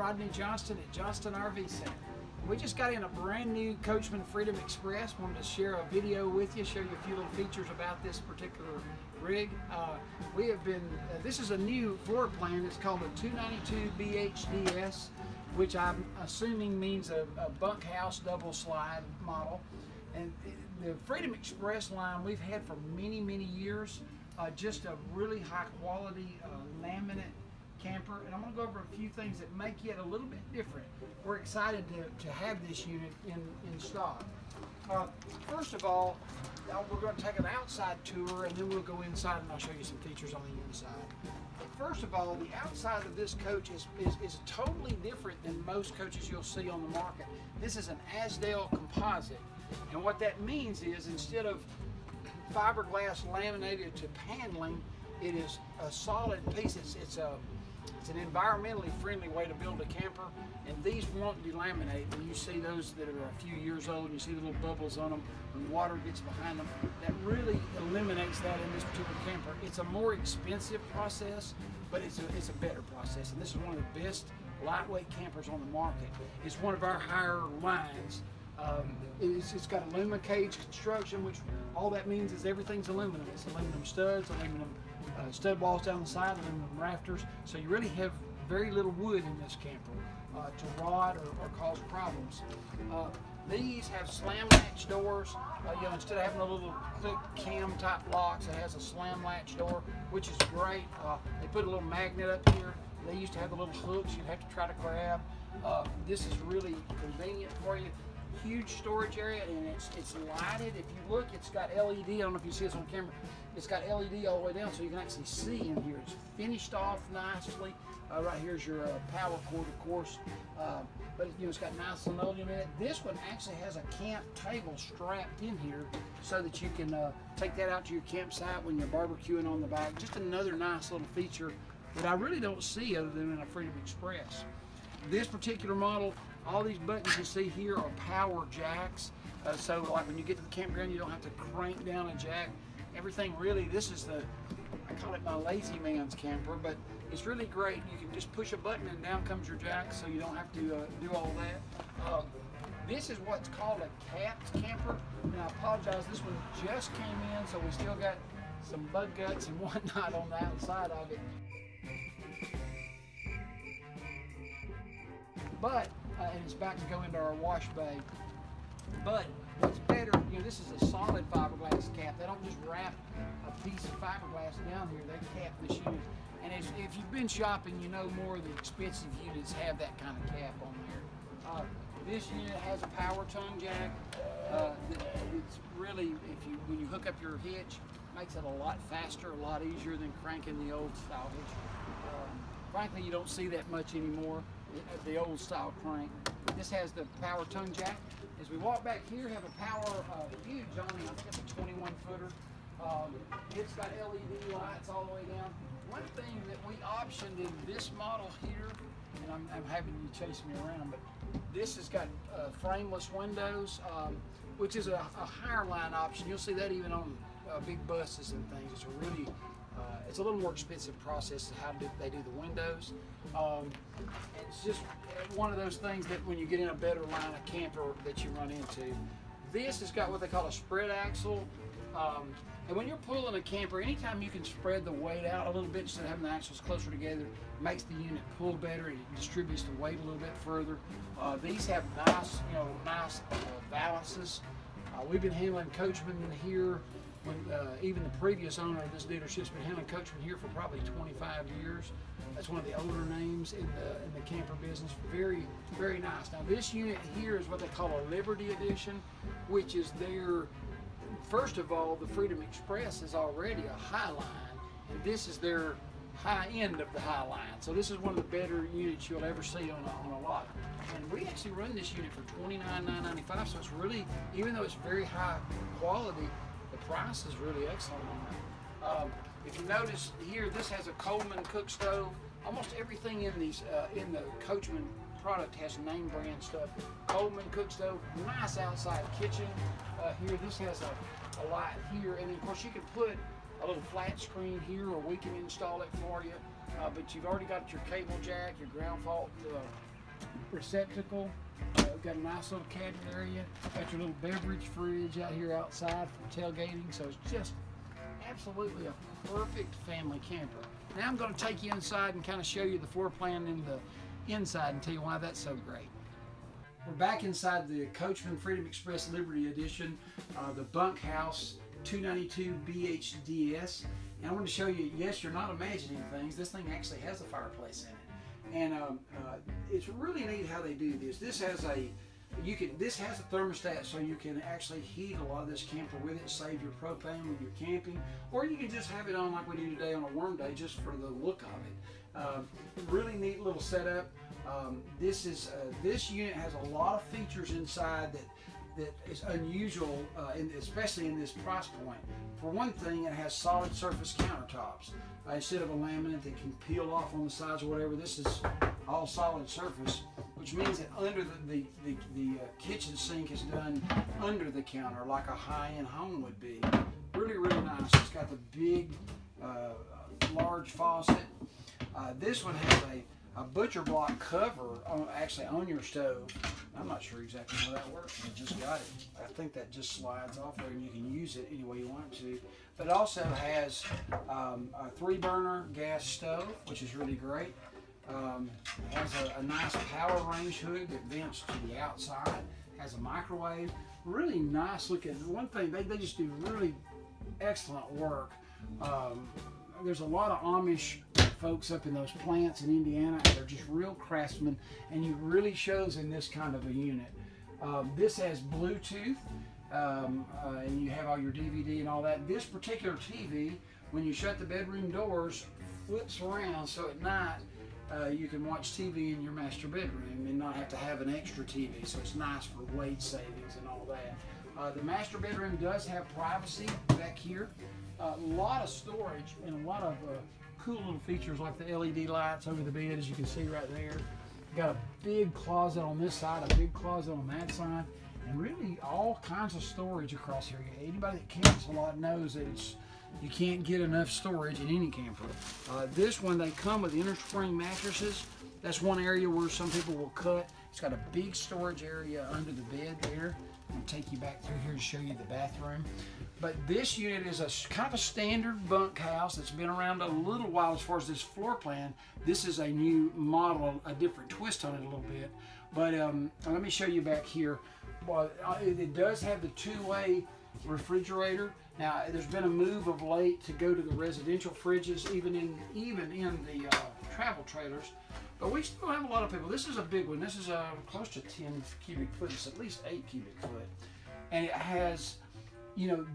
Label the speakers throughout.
Speaker 1: Rodney Johnston at Johnston RV Center. We just got in a brand new Coachmen Freedom Express. Wanted to share a video with you, show you a few little features about this particular rig. We have been, this is a new floor plan. It's called a 292 BHDS, which I'm assuming means a bunkhouse double slide model. And the Freedom Express line we've had for many, many years. Just a really high quality laminate camper, and I'm going to go over a few things that make it a little bit different. We're excited to have this unit in stock. First of all, we're going to take an outside tour, and then we'll go inside and I'll show you some features on the inside. First of all, the outside of this coach is totally different than most coaches you'll see on the market. This is an Asdale composite, and what that means is instead of fiberglass laminated to paneling, it is a solid piece. It's an environmentally friendly way to build a camper, and these won't delaminate. When you see those that are a few years old and you see the little bubbles on them when water gets behind them, that really eliminates that in this particular camper. It's a more expensive process, but it's a better process, and this is one of the best lightweight campers on the market. It's one of our higher lines. It's got aluminum cage construction, which all that means is everything's aluminum. It's aluminum studs, aluminum stud walls down the side, aluminum rafters. So you really have very little wood in this camper to rot or cause problems. These have slam latch doors. Instead of having a little click cam type locks, it has a slam latch door, which is great. They put a little magnet up here. They used to have the little hooks you'd have to try to grab. This is really convenient for you. Huge storage area, and it's lighted. If you look, it's got LED. I don't know if you see this on camera. It's got LED all the way down, so you can actually see in here. It's finished off nicely. Right here's your power cord, of course, but it's got nice linoleum in it. This one actually has a camp table strapped in here, so that you can take that out to your campsite when you're barbecuing on the back. Just another nice little feature that I really don't see other than in a Freedom Express. This particular model, all these buttons you see here are power jacks. So like when you get to the campground, you don't have to crank down a jack. Everything really, this is I call it my lazy man's camper, but it's really great. You can just push a button and down comes your jack, so you don't have to do all that. This is what's called a capped camper. And I apologize, this one just came in, so we still got some bug guts and whatnot on the outside of it. But, and it's about to go into our wash bay. But what's better, this is a solid fiberglass cap. They don't just wrap a piece of fiberglass down here, they cap this unit. And if you've been shopping, you know more of the expensive units have that kind of cap on there. This unit has a power tongue jack. It's really, when you hook up your hitch, makes it a lot faster, a lot easier than cranking the old style hitch. Frankly, you don't see that much anymore, the old style crank. This has the power tongue jack. As we walk back here, have a power huge awning. I think it's a 21 footer. It's got LED lights all the way down. One thing that we optioned in this model here, and I'm having you chase me around, but this has got frameless windows, which is a higher line option. You'll see that even on big buses and things. It's a really it's a little more expensive process how they do the windows. It's just one of those things that when you get in a better line of camper that you run into. This has got what they call a spread axle. And when you're pulling a camper, anytime you can spread the weight out a little bit instead of having the axles closer together, it makes the unit pull better. It distributes the weight a little bit further. These have nice, nice balances. We've been handling Coachmen here. When, even the previous owner of this dealership's been handling Coachmen here for probably 25 years. That's one of the older names in the camper business. Very, very nice. Now this unit here is what they call a Liberty Edition, which is their, first of all, the Freedom Express is already a high line, and this is their high end of the high line. So this is one of the better units you'll ever see on a lot. And we actually run this unit for $29,995, so it's really, even though it's very high quality, the price is really excellent on that. If you notice here, this has a Coleman cook stove. Almost everything in these in the Coachmen product has name brand stuff. Coleman cook stove, nice outside kitchen. Here, this has a light here, and then of course you can put a little flat screen here, or we can install it for you. But you've already got your cable jack, your ground fault receptacle. We've got a nice little cabinet area. Got your little beverage fridge out here outside for tailgating. So it's just absolutely a perfect family camper. Now I'm going to take you inside and kind of show you the floor plan in the inside and tell you why that's so great. We're back inside the Coachmen Freedom Express Liberty Edition, the bunkhouse 292 BHDS. And I want to show you, yes, you're not imagining things. This thing actually has a fireplace in it. And it's really neat how they do this. This has a thermostat, so you can actually heat a lot of this camper with it, save your propane when you're camping, or you can just have it on like we do today on a warm day, just for the look of it. Really neat little setup. This unit has a lot of features inside that is unusual, especially in this price point. For one thing, it has solid surface countertops. Instead of a laminate that can peel off on the sides or whatever, this is all solid surface, which means that under the kitchen sink is done under the counter like a high-end home would be. Really, really nice. It's got the big, large faucet. This one has a butcher block cover actually on your stove. I'm not sure exactly how that works. I just got it. I think that just slides off there and you can use it any way you want to. But it also has a 3-burner gas stove, which is really great. It has a nice power range hood that vents to the outside. Has a microwave. Really nice looking. One thing, they just do really excellent work. There's a lot of Amish folks up in those plants in Indiana. They're just real craftsmen, and it really shows in this kind of a unit. This has Bluetooth, and you have all your DVD and all that. This particular TV, when you shut the bedroom doors, flips around, so at night you can watch TV in your master bedroom and not have to have an extra TV, so it's nice for weight savings and all that. The master bedroom does have privacy back here. A lot of storage and a lot of cool little features like the LED lights over the bed, as you can see right there. Got a big closet on this side, a big closet on that side, and really all kinds of storage across here. Anybody that camps a lot knows that you can't get enough storage in any camper. This one, they come with inner spring mattresses. That's one area where some people will cut. It's got a big storage area under the bed there. I'll take you back through here to show you the bathroom. But this unit is a kind of a standard bunkhouse that's been around a little while as far as this floor plan. This is a new model, a different twist on it a little bit. But let me show you back here. Well, it does have the 2-way refrigerator. Now, there's been a move of late to go to the residential fridges, even in the travel trailers. But we still have a lot of people. This is a big one. This is close to 10 cubic foot. It's at least 8 cubic foot. And it has,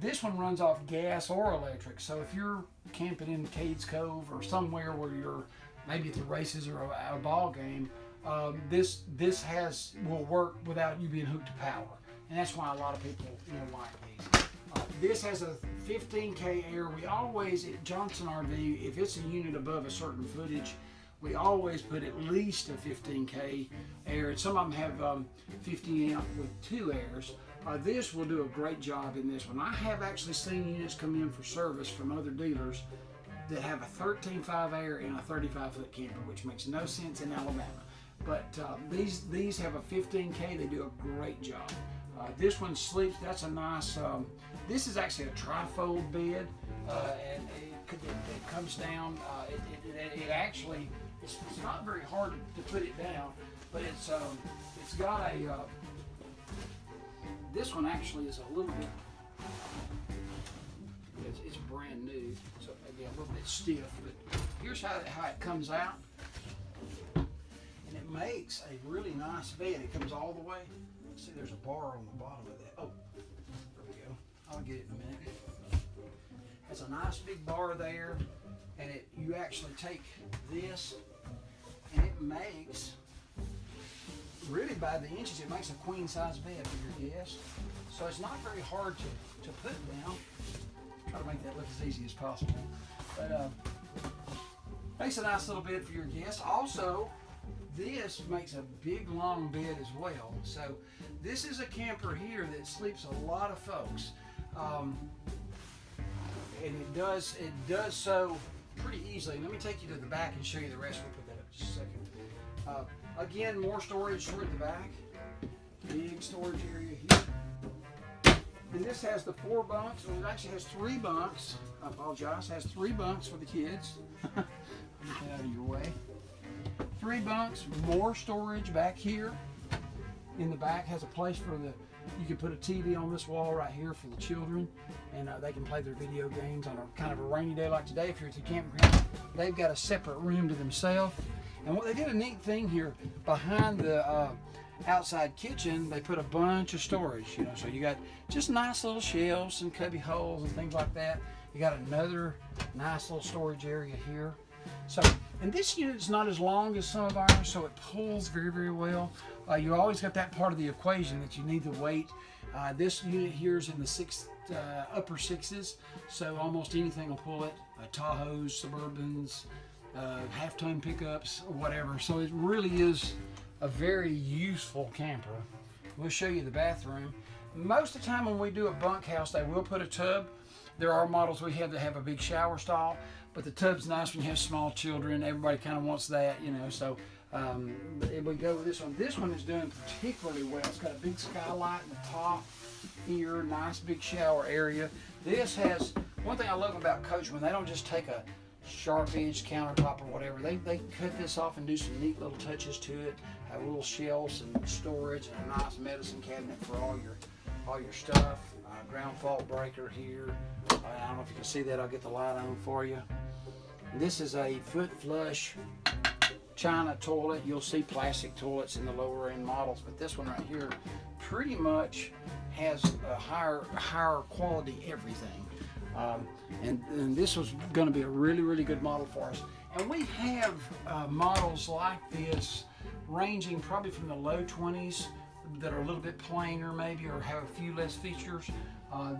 Speaker 1: this one runs off gas or electric. So if you're camping in Cades Cove or somewhere where you're maybe at the races or a ball game, this will work without you being hooked to power. And that's why a lot of people like these. This has a 15K air. We always, at Johnston RV, if it's a unit above a certain footage, we always put at least a 15K air. And some of them have 50 amp with 2 airs. This will do a great job in this one. I have actually seen units come in for service from other dealers that have a 13.5 air and a 35-foot camper, which makes no sense in Alabama. But these have a 15K. They do a great job. This one sleeps. That's a nice. This is actually a trifold bed, and it comes down. It actually. It's not very hard to put it down, but it's got a. This one actually is a little bit. It's brand new, so maybe a little bit stiff. But here's how it comes out, and it makes a really nice bed. It comes all the way. See, there's a bar on the bottom of that. Oh, there we go. I'll get it in a minute. It's a nice big bar there, and you actually take this, and it makes, really by the inches, it makes a queen size bed for your guest. So it's not very hard to put down. Try to make that look as easy as possible. But makes a nice little bed for your guest. Also, this makes a big long bed as well. So this is a camper here that sleeps a lot of folks, and it does so pretty easily. Let me take you to the back and show you the rest. We'll put that up just a second. Again, more storage toward the back. Big storage area here. And this has the 4 bunks, or it actually has 3 bunks. I apologize, it has 3 bunks for the kids. Get that out of your way. 3 bunks, more storage back here. In the back has a place for you can put a TV on this wall right here for the children, and they can play their video games on a kind of a rainy day like today. If you're at the campground, they've got a separate room to themselves. And what they did a neat thing here behind the outside kitchen, they put a bunch of storage, you know, so you got just nice little shelves and cubby holes and things like that. You got another nice little storage area here. So, and this unit's not as long as some of ours, so it pulls very, very well. You always got that part of the equation that you need the weight. This unit here is in the upper 6s, so almost anything will pull it. Tahoes, Suburbans, half-ton pickups, or whatever. So it really is a very useful camper. We'll show you the bathroom. Most of the time when we do a bunkhouse, they will put a tub. There are models we have that have a big shower stall, but the tub's nice when you have small children. Everybody kind of wants that, you know, so we go with this one. This one is doing particularly well. It's got a big skylight in the top here, nice big shower area. This has, one thing I love about Coachmen, they don't just take a sharp edged countertop or whatever. They cut this off and do some neat little touches to it. Have little shelves and storage and a nice medicine cabinet for all your stuff. Ground fault breaker here. I don't know if you can see that. I'll get the light on for you. This is a foot flush China toilet. You'll see plastic toilets in the lower end models, but this one right here pretty much has a higher quality everything. And this was going to be a really, really good model for us. And we have models like this ranging probably from the low 20s that are a little bit plainer maybe, or have a few less features.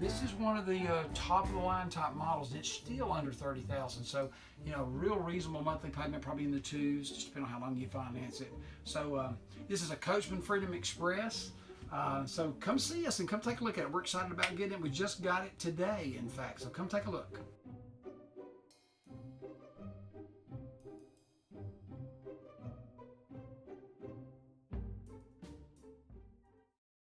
Speaker 1: This is one of the top of the line type models. It's still under 30,000, so you know, real reasonable monthly payment, probably in the 2s, just depending on how long you finance it. So this is a Coachmen Freedom Express. So come see us and come take a look at it. We're excited about getting it. We just got it today, in fact, so come take a look.